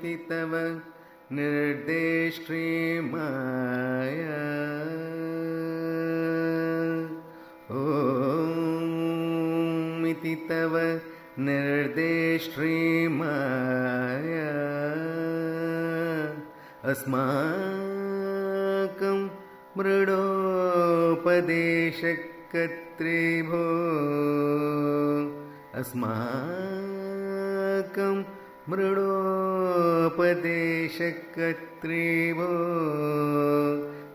ओमिति तव निर्देष्ट्री माया ओमिति तव निर्देष्ट्री माया अस्माकं मृडोपदेशकर्त्री भो अस्माकं मृडोपदेशकर्त्री भो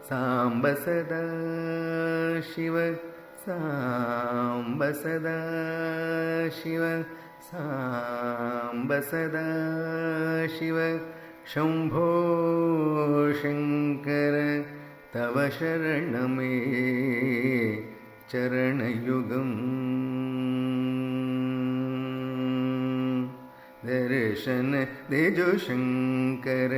साम्ब सदा शिव साम्ब सदा शिव साम्ब सदा शिव शंभो शंकर तव शरणमे चरणयुगम् दर्शन देजो शंकर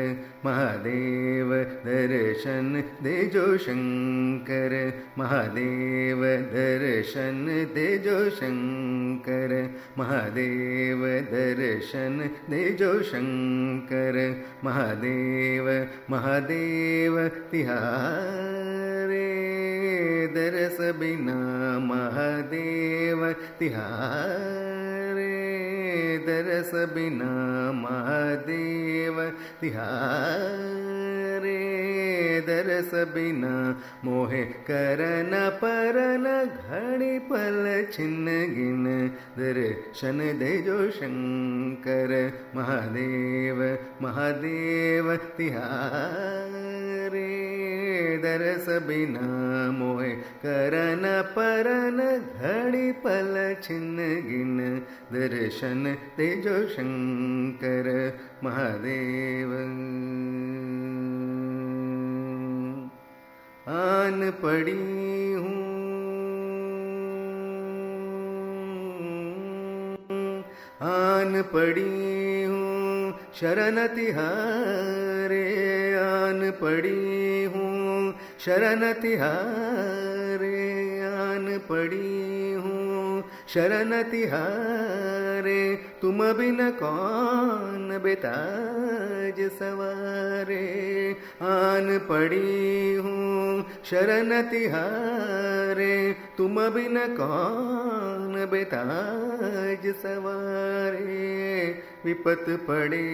महादेव दर्शन देजो शंकर महादेव दर्शन देजो शंकर महादेव दर्शन देजो शंकर महादेव महादेव तिहारे दरस बिना महादेव तिहारे दरस बिना महादेव तिहारे दरस बिना मोहे करन परन घड़ी पल छिन्न गिन दर्शन देजो शंकर महादेव महादेव तिहारे दरस बिना मोहे करन परन घड़ी पल छिन्न गिन दर्शन तेजो शंकर महादेव आन पड़ी हूँ आन पड़ी हूँ शरण तिहारे आन पड़ी हूँ शरण तिहारे आन पड़ी हूँ शरण तिहारे तुम बिन कौन बेताज सवारे आन पड़ी हूँ शरण तिहारे तुम बिन कौन बेताज सवारे विपत पड़े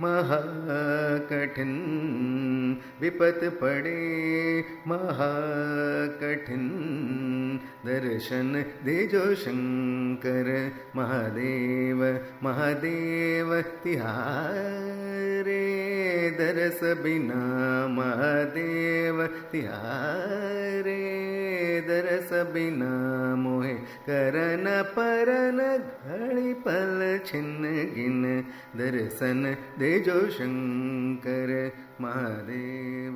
महाकठिन विपत पड़े महाकठिन दर्शन देजो शंकर महादेव महादेव तिहारे दरस बिना महादेव तिहारे दरस बिना मोहे करन परन घड़ी पल छिन्न गिन दर्शन देजो शंकर महादेव।